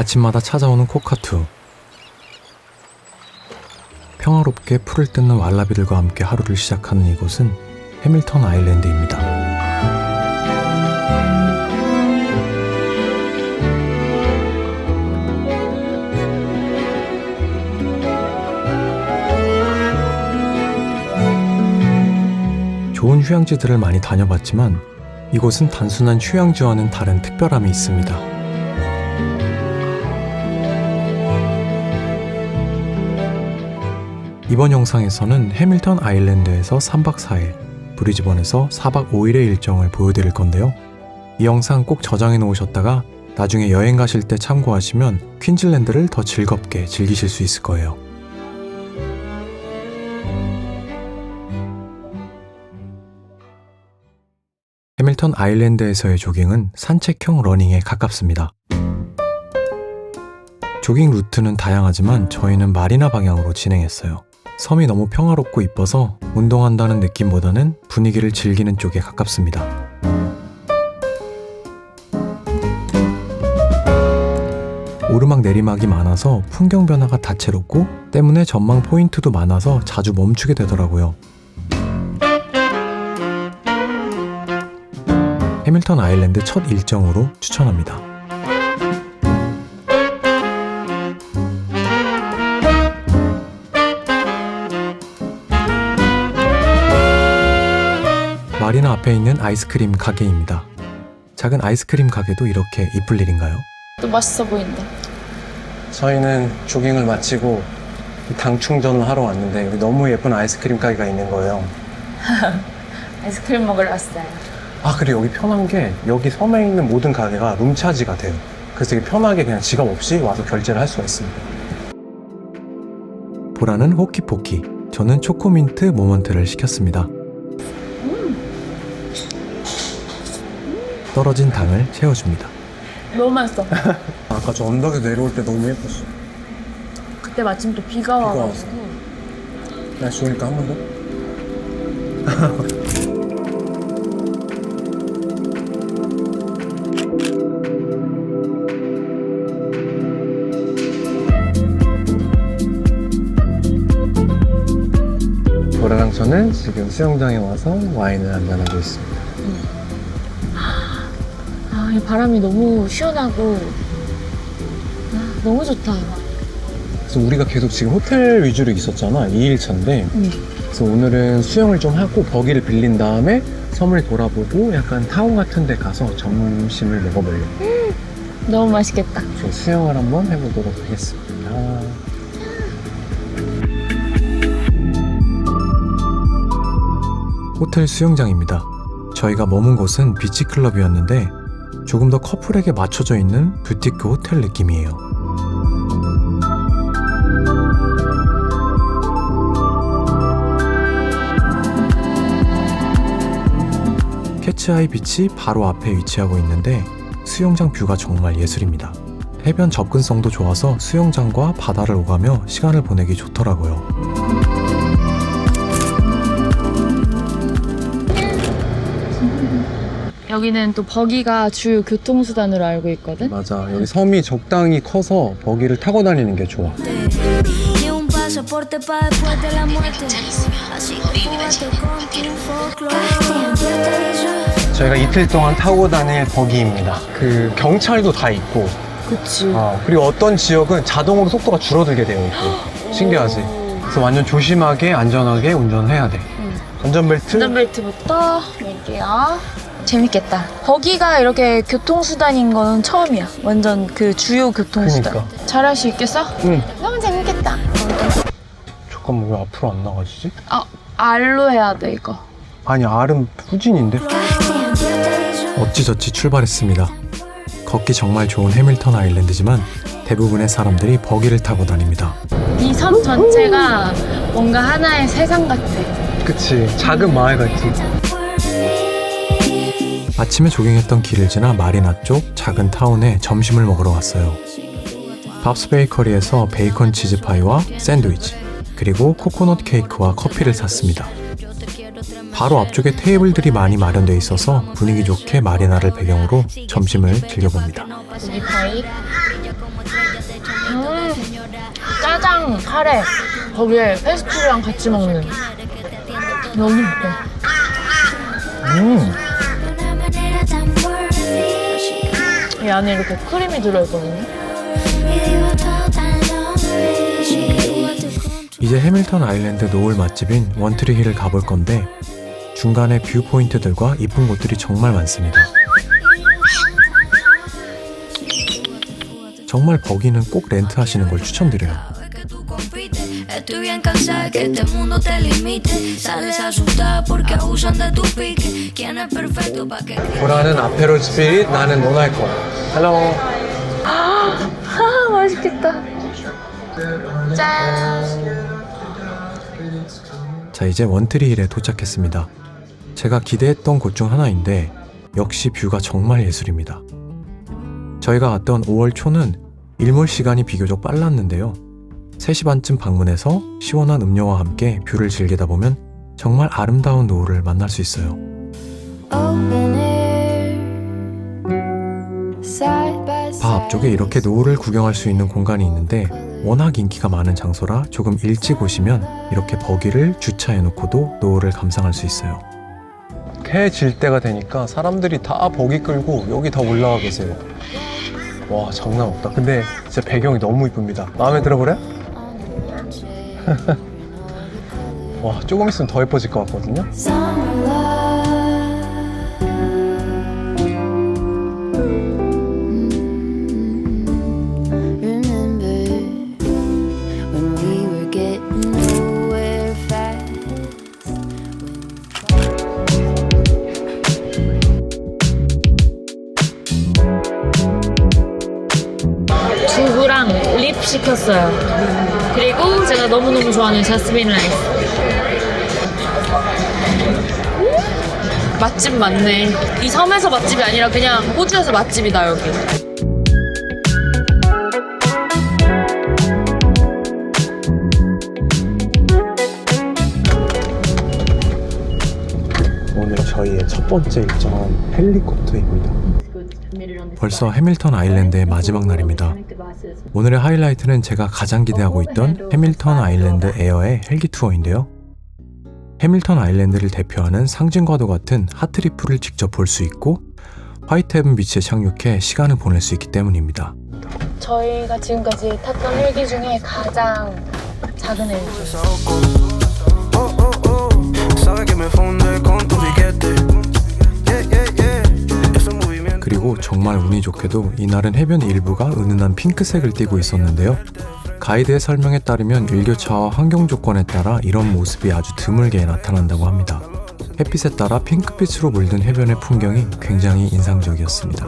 아침마다 찾아오는 코카투. 평화롭게 풀을 뜯는 왈라비들과 함께 하루를 시작하는 이곳은 해밀턴 아일랜드입니다. 좋은 휴양지들을 많이 다녀봤지만 이곳은 단순한 휴양지와는 다른 특별함이 있습니다. 이번 영상에서는 해밀턴 아일랜드에서 3박 4일, 브리즈번에서 4박 5일의 일정을 보여드릴 건데요. 이 영상 꼭 저장해 놓으셨다가 나중에 여행 가실 때 참고하시면 퀸즐랜드를 더 즐겁게 즐기실 수 있을 거예요. 해밀턴 아일랜드에서의 조깅은 산책형 러닝에 가깝습니다. 조깅 루트는 다양하지만 저희는 마리나 방향으로 진행했어요. 섬이 너무 평화롭고 이뻐서 운동한다는 느낌보다는 분위기를 즐기는 쪽에 가깝습니다. 오르막 내리막이 많아서 풍경 변화가 다채롭고 때문에 전망 포인트도 많아서 자주 멈추게 되더라고요. 해밀턴 아일랜드 첫 일정으로 추천합니다. 마리나 앞에 있는 아이스크림 가게입니다. 작은 아이스크림 가게도 이렇게 이쁠 일인가요? 또 맛있어 보인다. 저희는 조깅을 마치고 당 충전을 하러 왔는데 여기 너무 예쁜 아이스크림 가게가 있는 거예요. 아이스크림 먹으러 왔어요. 아, 그리고 여기 편한 게 여기 섬에 있는 모든 가게가 룸차지가 돼요. 그래서 되게 편하게 그냥 지갑 없이 와서 결제를 할 수가 있습니다. 보라는 호키포키, 저는 초코민트 모먼트를 시켰습니다. 떨어진 당을 채워줍니다. 너무 맛있어. 아까 저 언덕에 내려올 때 너무 예뻤어. 그때 마침 또 비가 와가지고. 날씨 좋으니까 한 번 더? 보라랑 저는 지금 수영장에 와서 와인을 한잔하고 있습니다. 아, 이 바람이 너무 시원하고 너무 좋다. 그래서 우리가 계속 지금 호텔 위주로 있었잖아. 2일차인데 그래서 오늘은 수영을 좀 하고 버기를 빌린 다음에 섬을 돌아보고 약간 타운 같은 데 가서 점심을 먹어보려고. 너무 맛있겠다. 저 수영을 한번 해보도록 하겠습니다. 호텔 수영장입니다. 저희가 머문 곳은 비치클럽이었는데 조금 더 커플에게 맞춰져 있는 뷰티크 호텔 느낌이에요. 캐츠아이 비치 바로 앞에 위치하고 있는데 수영장 뷰가 정말 예술입니다. 해변 접근성도 좋아서 수영장과 바다를 오가며 시간을 보내기 좋더라고요. 여기는 또 버기가 주요 교통수단으로 알고 있거든? 맞아. 여기 섬이 적당히 커서 버기를 타고 다니는 게 좋아. 저희가 이틀 동안 타고 다닐 버기입니다. 그 경찰도 다 있고, 그치. 그리고 어떤 지역은 자동으로 속도가 줄어들게 되어 있고. 신기하지? 그래서 완전 조심하게 안전하게 운전해야 돼. 안전벨트. 안전벨트부터 멜게요. 재밌겠다. 버기가 이렇게 교통수단인 거는 처음이야. 완전 그 주요 교통수단. 그러니까. 잘할 수 있겠어? 응. 너무 재밌겠다. 잠깐만, 왜 앞으로 안 나가지지? R로 해야 돼, 이거. 아니, R은 후진인데? 어찌저찌 출발했습니다. 걷기 정말 좋은 해밀턴 아일랜드지만 대부분의 사람들이 버기를 타고 다닙니다. 이 섬 전체가 뭔가 하나의 세상 같아. 그치. 작은 마을 같지. 아침에 조깅했던 길을 지나 마리나 쪽 작은 타운에 점심을 먹으러 왔어요. 밥스 베이커리에서 베이컨 치즈 파이와 샌드위치, 그리고 코코넛 케이크와 커피를 샀습니다. 바로 앞쪽에 테이블들이 많이 마련되어 있어서 분위기 좋게 마리나를 배경으로 점심을 즐겨봅니다. 고기 파이. 카레 거기에 페스츄리랑 같이 먹는 너무 예뻐. 이 안에 이렇게 크림이 들어있거든요. 이제 해밀턴 아일랜드 노을 맛집인 원트리힐을 가볼 건데 중간에 뷰 포인트들과 이쁜 곳들이 정말 많습니다. 정말 버기는 꼭 렌트하시는 걸 추천드려요. Estoy bien cansada de que este mundo te limite. Sales asustada porque abusan de tu pique. ¿Quién es perfecto pa' que 보라는 아페롤 스피릿, 나는 논할 거야. 헬로. 맛있겠다. 짠. 자, 이제 원트리힐에 도착했습니다. 제가 기대했던 곳 중 하나인데 역시 뷰가 정말 예술입니다. 저희가 갔던 5월 초는 일몰 시간이 비교적 빨랐는데요. 3시 반쯤 방문해서 시원한 음료와 함께 뷰를 즐기다 보면 정말 아름다운 노을을 만날 수 있어요. 바 앞쪽에 이렇게 노을을 구경할 수 있는 공간이 있는데 워낙 인기가 많은 장소라 조금 일찍 오시면 이렇게 버기를 주차해놓고도 노을을 감상할 수 있어요. 해 질 때가 되니까 사람들이 다 버기 끌고 여기 다 올라와 계세요. 와, 장난 없다. 근데 진짜 배경이 너무 이쁩니다. 마음에 들어버려? 와, 조금 있으면 더 예뻐질 것 같거든요. 두부랑 립 시켰어요. 그리고 제가 너무너무 좋아하는 자스민 라이스. 맛집 맞네. 이 섬에서 맛집이 아니라 그냥 호주에서 맛집이다 여기. 오늘 저희의 첫 번째 일정은 헬리콥터입니다. 벌써 해밀턴 아일랜드의 마지막 날입니다. 오늘의 하이라이트는 제가 가장 기대하고 있던 해밀턴 아일랜드 에어의 헬기 투어인데요. 해밀턴 아일랜드를 대표하는 상징과도 같은 하트리프를 직접 볼 수 있고 화이트 헤븐 비치에 착륙해 시간을 보낼 수 있기 때문입니다. 저희가 지금까지 탔던 헬기 중에 가장 작은 헬기. 그리고 정말 운이 좋게도 이날은 해변 일부가 은은한 핑크색을 띠고 있었는데요. 가이드의 설명에 따르면 일교차와 환경 조건에 따라 이런 모습이 아주 드물게 나타난다고 합니다. 햇빛에 따라 핑크빛으로 물든 해변의 풍경이 굉장히 인상적이었습니다.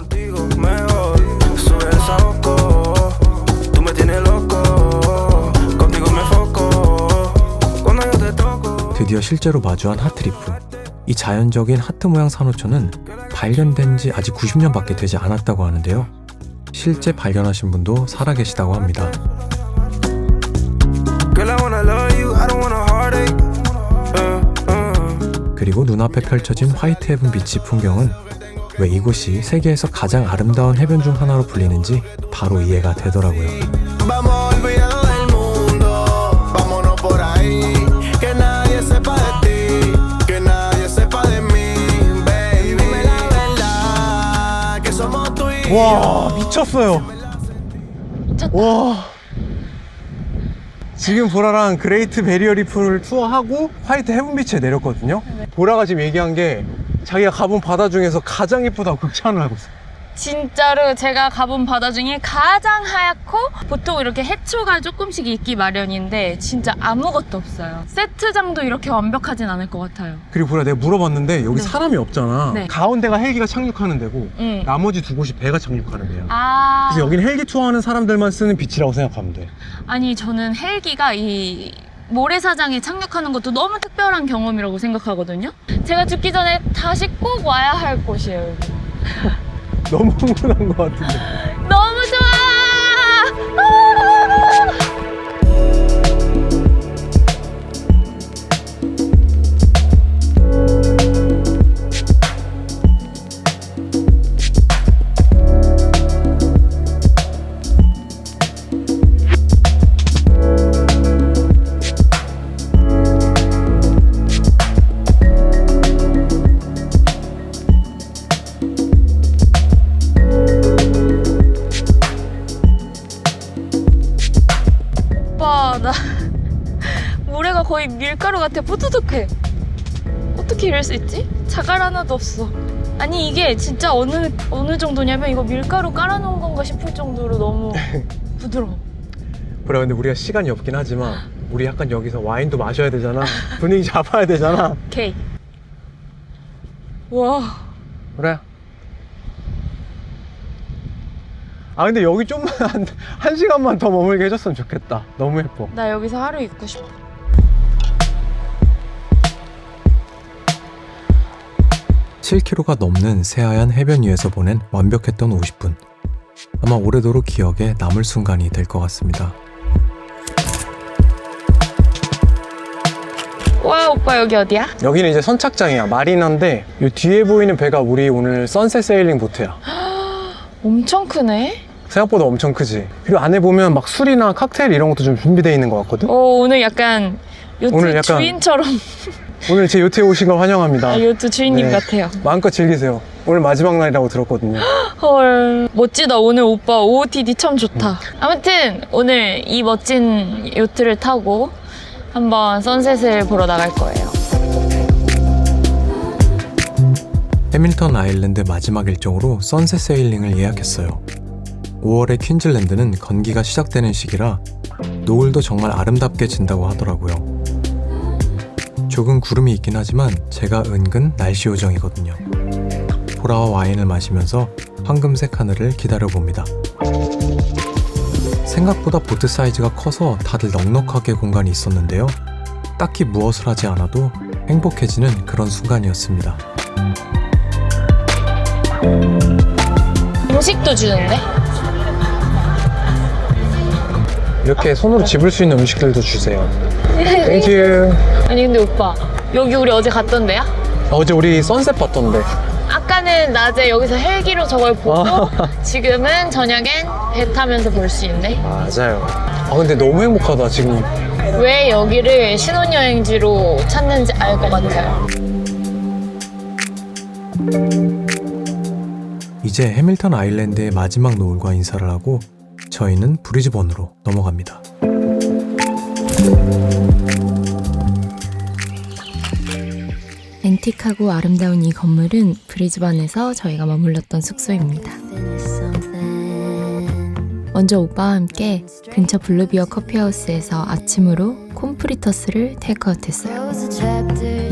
드디어 실제로 마주한 하트리프. 이 자연적인 하트 모양 산호초는 발견된 지 아직 90년밖에 되지 않았다고 하는데요. 실제 발견하신 분도 살아계시다고 합니다. 그리고 눈앞에 펼쳐진 화이트 헤븐 비치 풍경은 왜 이곳이 세계에서 가장 아름다운 해변 중 하나로 불리는지 바로 이해가 되더라고요. 와, 미쳤어요. 미쳤다. 와. 지금 보라랑 그레이트 베리어 리프를 투어하고 화이트 헤븐 비치에 내렸거든요. 보라가 지금 얘기한 게 자기가 가본 바다 중에서 가장 예쁘다고 극찬을 하고 있어요. 진짜로 제가 가본 바다 중에 가장 하얗고 보통 이렇게 해초가 조금씩 있기 마련인데 진짜 아무것도 없어요. 세트장도 이렇게 완벽하진 않을 것 같아요. 그리고 보라, 내가 물어봤는데 여기 네. 사람이 없잖아. 네. 가운데가 헬기가 착륙하는 데고 나머지 두 곳이 배가 착륙하는 데야. 아, 그래서 여기는 헬기 투어하는 사람들만 쓰는 비치라고 생각하면 돼. 아니 저는 헬기가 이 모래사장에 착륙하는 것도 너무 특별한 경험이라고 생각하거든요. 제가 죽기 전에 다시 꼭 와야 할 곳이에요. 여기. 너무 흥분한 것 같은데. 너무 좋아! 오빠 나 모래가 거의 밀가루 같아. 뽀드득해. 어떻게 이럴 수 있지? 자갈 하나도 없어. 아니 이게 진짜 어느 정도냐면 이거 밀가루 깔아놓은 건가 싶을 정도로 너무 부드러워. 그래, 근데 우리가 시간이 없긴 하지만 우리 약간 여기서 와인도 마셔야 되잖아. 분위기 잡아야 되잖아. 오케이. 와. 그래. 아 근데 여기 좀만 한 시간만 더 머물게 해줬으면 좋겠다. 너무 예뻐. 나 여기서 하루 있고 싶어. (7km가) 넘는 새하얀 해변 위에서 보낸 완벽했던 50분. 아마 오래도록 기억에 남을 순간이 될 것 같습니다. 와 오빠 여기 어디야? 여기는 이제 선착장이야. 마리나인데 이 뒤에 보이는 배가 우리 오늘 선셋 세일링 보트야. 엄청 크네. 생각보다 엄청 크지. 그리고 안에 보면 막 술이나 칵테일 이런 것도 좀 준비되어 있는 것 같거든. 오늘 약간 요트 오늘 약간 주인처럼 오늘 제 요트에 오신 걸 환영합니다. 요트 주인님 네. 같아요. 마음껏 즐기세요. 오늘 마지막 날이라고 들었거든요. 헐 멋지다. 오늘 오빠 OOTD 참 좋다. 아무튼 오늘 이 멋진 요트를 타고 한번 선셋을 보러 나갈 거예요. 해밀턴 아일랜드 마지막 일정으로 선셋 세일링을 예약했어요. 5월에 퀸즐랜드는 건기가 시작되는 시기라 노을도 정말 아름답게 진다고 하더라고요. 조금 구름이 있긴 하지만 제가 은근 날씨 요정이거든요. 보라와 와인을 마시면서 황금색 하늘을 기다려봅니다. 생각보다 보트 사이즈가 커서 다들 넉넉하게 공간이 있었는데요. 딱히 무엇을 하지 않아도 행복해지는 그런 순간이었습니다. 음식도 주는데? 이렇게 손으로 집을 수 있는 음식들도 주세요. 땡큐. 아니 근데 오빠 여기 우리 어제 갔던 데야? 어제 우리 선셋 봤던데. 아까는 낮에 여기서 헬기로 저걸 보고 지금은 저녁엔 배 타면서 볼 수 있네. 맞아요. 아 근데 너무 행복하다 지금. 왜 여기를 신혼여행지로 찾는지 알 것 같아요. 이제 해밀턴 아일랜드의 마지막 노을과 인사를 하고 저희는 브리즈번으로 넘어갑니다. 앤틱하고 아름다운 이 건물은 브리즈번에서 저희가 머물렀던 숙소입니다. 먼저 오빠와 함께 근처 블루비어 커피하우스에서 아침으로 콤프리터스를 테이크아웃했어요.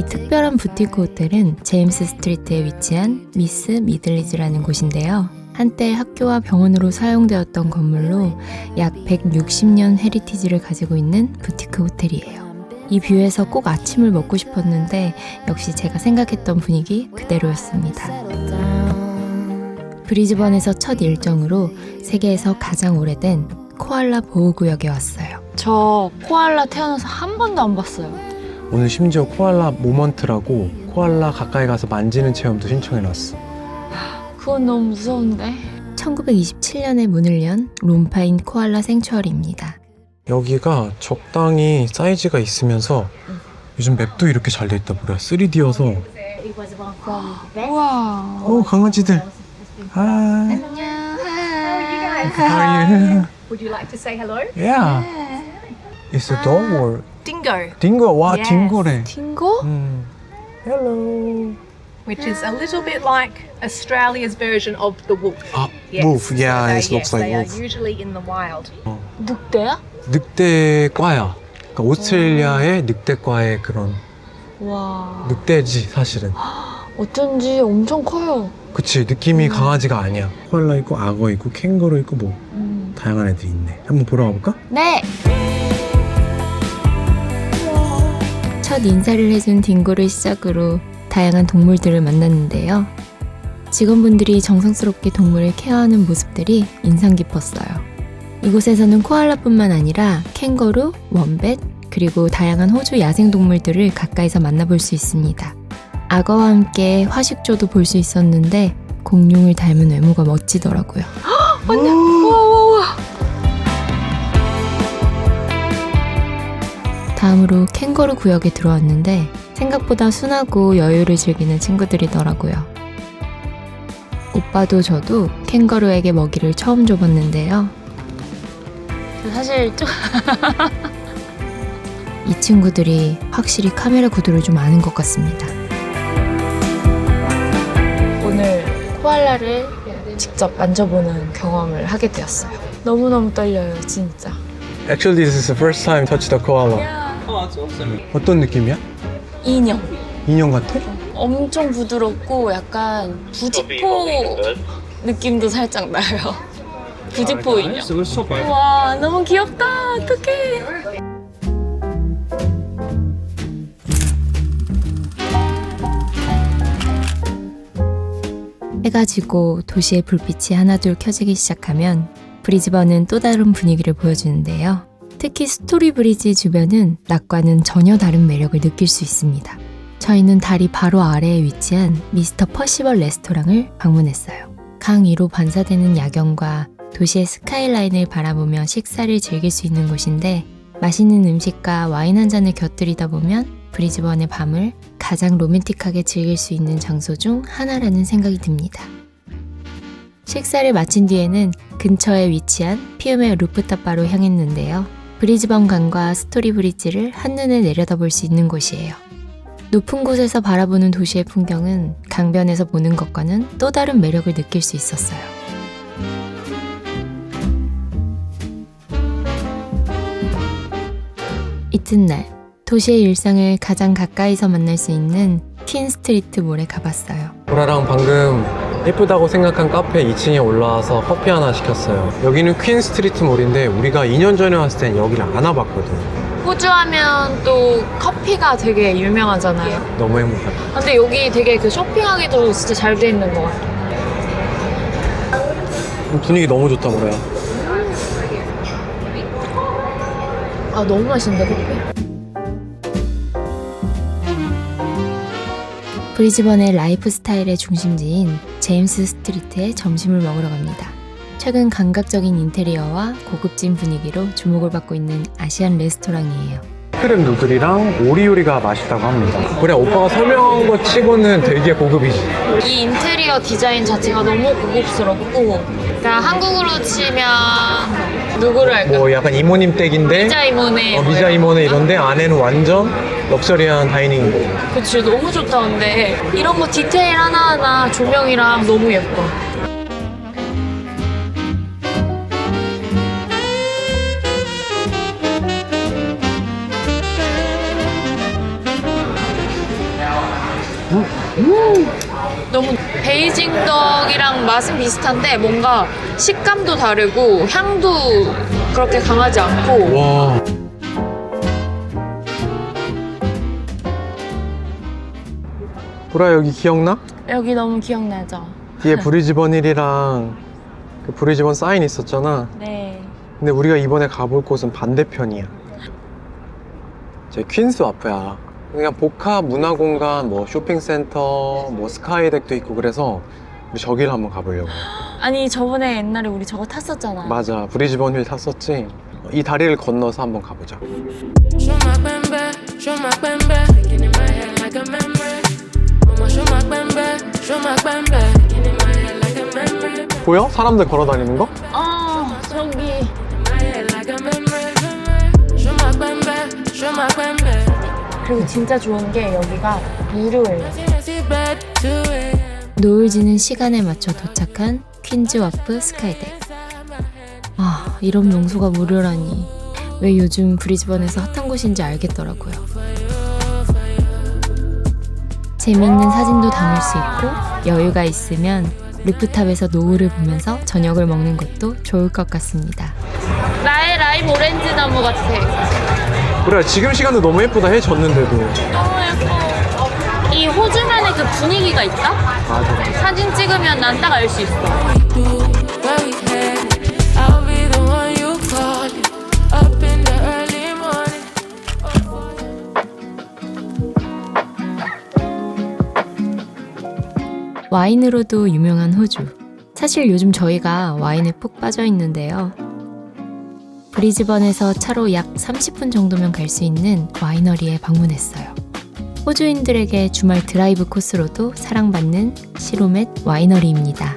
이 특별한 부티크 호텔은 제임스 스트리트에 위치한 미스 미들리즈라는 곳인데요. 한때 학교와 병원으로 사용되었던 건물로 약 160년 헤리티지를 가지고 있는 부티크 호텔이에요. 이 뷰에서 꼭 아침을 먹고 싶었는데 역시 제가 생각했던 분위기 그대로였습니다. 브리즈번에서 첫 일정으로 세계에서 가장 오래된 코알라 보호구역에 왔어요. 저 코알라 태어나서 한 번도 안 봤어요. 오늘 심지어 코알라 모먼트라고 코알라 가까이 가서 만지는 체험도 신청해놨어. 그건 너무 무서운데. 1927년에 문을 연 롬파인 코알라 생추어리입니다. 여기가 적당히 사이즈가 있으면서 요즘 맵도 이렇게 잘 돼 있다 보래. 3D여서. 우와. 강아지들. Hi. How are you? Would you like to say hello? Yeah. It's a dog or Dingo, 딩고. 와, Yes. 딩고래. 딩고? Hello. which is a little bit like Australia's version of the wolf. 아, wolf. Yeah, it looks like they wolf. are usually in the wild. 늑대야? 늑대과야. 그러니까 오스트레일리아의 늑대과의 그런 와. 늑대지 사실은. 어쩐지 엄청 커요. 그치, 느낌이 강아지가 아니야. 코알라 있고 악어 있고 캥거루 있고 뭐 다양한 애들이 있네. 한번 보러 가볼까? 네. 첫 인사를 해준 딩고를 시작으로 다양한 동물들을 만났는데요. 직원분들이 정성스럽게 동물을 케어하는 모습들이 인상 깊었어요. 이곳에서는 코알라뿐만 아니라 캥거루, 원뱃, 그리고 다양한 호주 야생동물들을 가까이서 만나볼 수 있습니다. 악어와 함께 화식조도 볼 수 있었는데 공룡을 닮은 외모가 멋지더라고요. 언니. 우와. 다음으로 캥거루 구역에 들어왔는데 생각보다 순하고 여유를 즐기는 친구들이더라고요. 오빠도 저도 캥거루에게 먹이를 처음 줘봤는데요. 사실 좀 이 친구들이 확실히 카메라 구도를 좀 아는 것 같습니다. 오늘 코알라를 직접 만져보는 경험을 하게 되었어요. 너무너무 떨려요, 진짜. Actually, this is the first time touch the koala. 어떤 느낌이야? 인형. 인형 같아? 엄청 부드럽고 약간 부지포 느낌도 살짝 나요. 부지포 인형. 와, 너무 귀엽다. 어떡해. 해가 지고 도시의 불빛이 하나둘 켜지기 시작하면 브리즈번은 또 다른 분위기를 보여주는데요. 특히 스토리 브리지 주변은 낮과는 전혀 다른 매력을 느낄 수 있습니다. 저희는 다리 바로 아래에 위치한 미스터 퍼시벌 레스토랑을 방문했어요. 강 위로 반사되는 야경과 도시의 스카이라인을 바라보며 식사를 즐길 수 있는 곳인데 맛있는 음식과 와인 한 잔을 곁들이다 보면 브리즈번의 밤을 가장 로맨틱하게 즐길 수 있는 장소 중 하나라는 생각이 듭니다. 식사를 마친 뒤에는 근처에 위치한 피움의 루프탑 바로 향했는데요. 브리즈번 강과 스토리 브리지를 한눈에 내려다볼 수 있는 곳이에요. 높은 곳에서 바라보는 도시의 풍경은 강변에서 보는 것과는 또 다른 매력을 느낄 수 있었어요. 이튿날 도시의 일상을 가장 가까이서 만날 수 있는 퀸 스트리트 몰에 가봤어요. 보라랑 방금 예쁘다고 생각한 카페 2층에 올라와서 커피 하나 시켰어요. 여기는 퀸 스트리트 몰인데 우리가 2년 전에 왔을 땐 여기를 안 와봤거든. 호주 하면 또 커피가 되게 유명하잖아요. 너무 행복하다. 근데 여기 되게 그 쇼핑하기도 진짜 잘 돼 있는 것 같아요. 분위기 너무 좋다, 보라야. 아, 너무 맛있는데, 커피? 브리즈번의 라이프 스타일의 중심지인 제임스 스트리트에 점심을 먹으러 갑니다. 최근 감각적인 인테리어와 고급진 분위기로 주목을 받고 있는 아시안 레스토랑이에요. 크림 누들이랑 오리 요리가 맛있다고 합니다. 그래, 오빠가 설명한 것 치고는 되게 고급이지. 이 인테리어 디자인 자체가 너무 고급스럽고, 그러니까 한국으로 치면 누구를 할까? 뭐 약간 이모님 댁인데 미자 이모네. 미자 이모네 이런데 안에는 완전 럭셔리한 다이닝. 그치, 너무 좋다. 근데 이런 거 디테일 하나하나 조명이랑 너무 예뻐. 너무 베이징 덕이랑 맛은 비슷한데 뭔가 식감도 다르고 향도 그렇게 강하지 않고. 와. 보라 여기 기억나? 여기 너무 기억나죠? 뒤에 브리즈번 힐이랑 그 브리즈번 사인 있었잖아. 네. 근데 우리가 이번에 가볼 곳은 반대편이야. 제 퀸스 와프야. 그냥 복합 문화공간, 뭐 쇼핑센터, 뭐 스카이덱도 있고 그래서 우리 저기를 한번 가보려고. 아니 저번에 옛날에 우리 저거 탔었잖아. 맞아, 브리즈번 힐 탔었지. 이 다리를 건너서 한번 가보자. 보여? 사람들 걸어 다니는 거? 아 저기. 그리고 진짜 좋은 게 여기가 무료예요. 노을 지는 시간에 맞춰 도착한 퀸즈 와프 스카이덱. 아, 이런 명소가 무료라니. 왜 요즘 브리즈번에서 핫한 곳인지 알겠더라고요. 재미있는 사진도 담을 수 있고 여유가 있으면 루프탑에서 노을을 보면서 저녁을 먹는 것도 좋을 것 같습니다. 나의 라임 오렌지 나무 같아. 그래, 지금 시간도 너무 예쁘다. 해 졌는데도. 너무 예뻐. 이 호주만의 그 분위기가 있다? 맞아. 사진 찍으면 난 딱 알 수 있어. 와인으로도 유명한 호주. 사실 요즘 저희가 와인에 푹 빠져 있는데요. 브리즈번에서 차로 약 30분 정도면 갈 수 있는 와이너리에 방문했어요. 호주인들에게 주말 드라이브 코스로도 사랑받는 시로멧 와이너리입니다.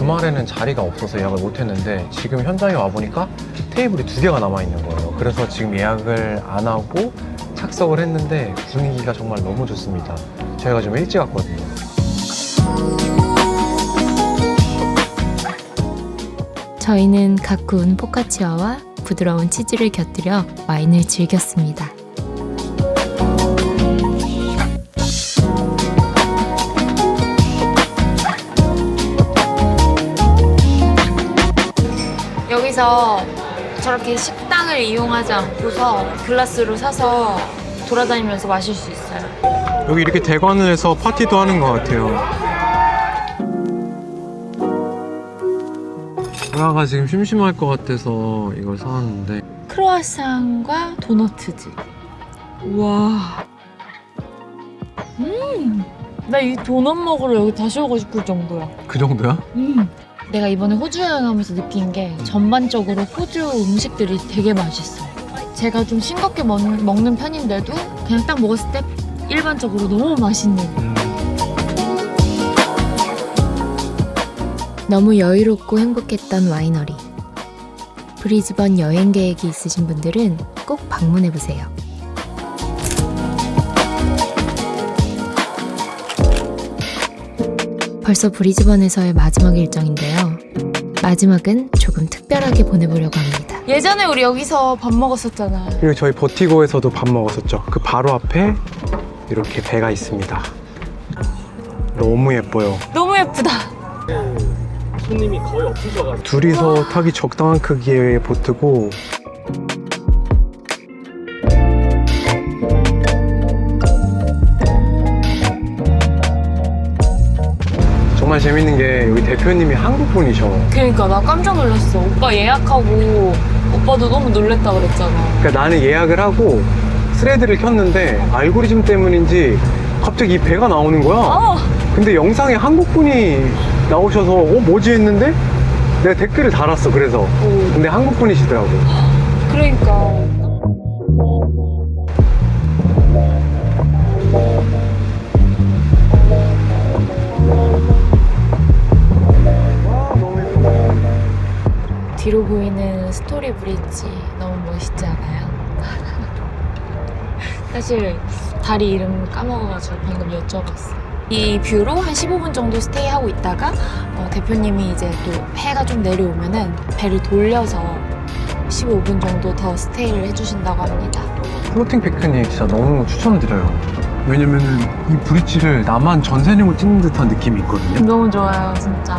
주말에는 자리가 없어서 예약을 못했는데 지금 현장에 와보니까 테이블이 2개가 남아있는 거예요. 그래서 지금 예약을 안 하고 착석을 했는데 분위기가 정말 너무 좋습니다. 저희가 좀 일찍 왔거든요. 저희는 갓 구운 포카치아와 부드러운 치즈를 곁들여 와인을 즐겼습니다. 여기서 저렇게 식당을 이용하지 않고서 글라스로 사서 돌아다니면서 마실 수 있어요. 여기 이렇게 대관을 해서 파티도 하는 것 같아요. 브라가 지금 심심할 것 같아서 이걸 사왔는데 크로아상과 도너트지. 우와. 나 이 도넛 먹으러 여기 다시 오고 싶을 정도야. 그 정도야? 내가 이번에 호주 여행하면서 느낀 게 전반적으로 호주 음식들이 되게 맛있어요. 제가 좀 싱겁게 먹는 편인데도 그냥 딱 먹었을 때 일반적으로 너무 맛있는. 너무 여유롭고 행복했던 와이너리. 브리즈번 여행 계획이 있으신 분들은 꼭 방문해보세요. 벌써 브리즈번에서의 마지막 일정인데요. 마지막은 조금 특별하게 보내보려고 합니다. 예전에 우리 여기서 밥 먹었었잖아. 그리고 저희 버티고에서도 밥 먹었었죠. 그 바로 앞에 이렇게 배가 있습니다. 너무 예뻐요. 너무 예쁘다. 둘이서 타기 적당한 크기의 보트고 정말 재밌는 게 여기 대표님이 한국분이셔. 그러니까 나 깜짝 놀랐어. 오빠 예약하고 오빠도 너무 놀랬다 그랬잖아. 그러니까 나는 예약을 하고 스레드를 켰는데 알고리즘 때문인지 갑자기 이 배가 나오는 거야. 근데 영상에 한국분이 나오셔서 뭐지 했는데 내가 댓글을 달았어. 그래서 근데 한국분이시더라고. 그러니까. 뒤로 보이는 스토리 브릿지 너무 멋있지 않아요? 사실 다리 이름 까먹어가지고 방금 여쭤봤어. 이 뷰로 한 15분 정도 스테이하고 있다가 대표님이 이제 또 해가 좀 내려오면은 배를 돌려서 15분 정도 더 스테이를 해주신다고 합니다. 플로팅 피크닉 진짜 너무 추천드려요. 왜냐면은 이 브릿지를 나만 전세령을 찍는 듯한 느낌이 있거든요. 너무 좋아요, 진짜.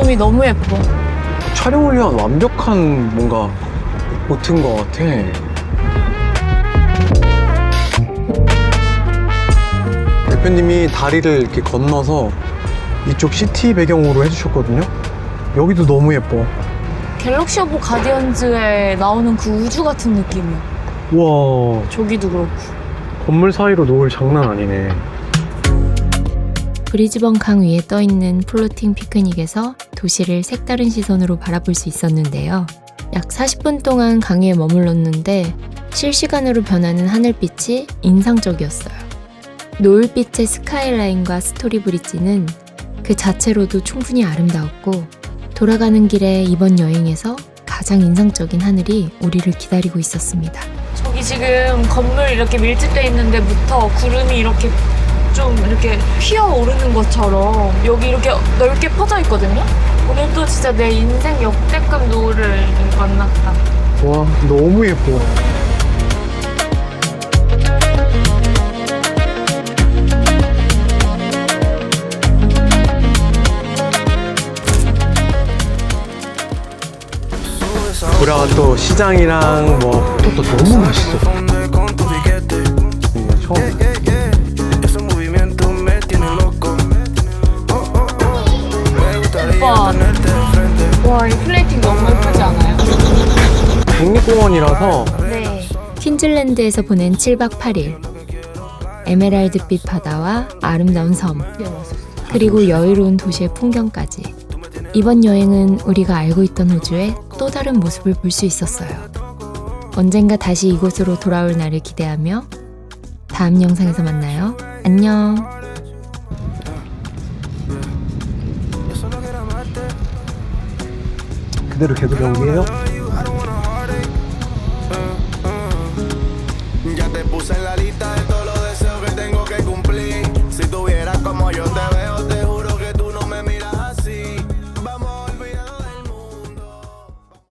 구름이 너무 예뻐. 촬영을 위한 완벽한 뭔가 보트인 것 같아. 대표님이 다리를 이렇게 건너서 이쪽 시티 배경으로 해주셨거든요. 여기도 너무 예뻐. 갤럭시 오브 가디언즈에 나오는 그 우주 같은 느낌이야. 우와, 저기도 그렇고. 건물 사이로 노을 장난 아니네. 브리즈번 강 위에 떠있는 플로팅 피크닉에서 도시를 색다른 시선으로 바라볼 수 있었는데요. 약 40분 동안 강 위에 머물렀는데 실시간으로 변하는 하늘빛이 인상적이었어요. 노을빛의 스카이라인과 스토리 브릿지는 그 자체로도 충분히 아름다웠고 돌아가는 길에 이번 여행에서 가장 인상적인 하늘이 우리를 기다리고 있었습니다. 저기 지금 건물 이렇게 밀집돼 있는데부터 구름이 이렇게 좀 이렇게 피어오르는 것처럼 여기 이렇게 넓게 퍼져 있거든요? 오늘도 진짜 내 인생 역대급 노을을 만났다. 와, 너무 예뻐. 보라가 또 시장이랑 뭐 또 너무 맛있어. 처음. 오빠, 와, 이 플레이팅 너무 예쁘지 않아요? 국립공원이라서 네. 퀸즐랜드에서 보낸 7박 8일. 에메랄드빛 바다와 아름다운 섬, 그리고 여유로운 도시의 풍경까지. 이번 여행은 우리가 알고 있던 호주의 또 다른 모습을 볼 수 있었어요. 언젠가 다시 이곳으로 돌아올 날을 기대하며 다음 영상에서 만나요. 안녕. 그대로 계곡 여기에요?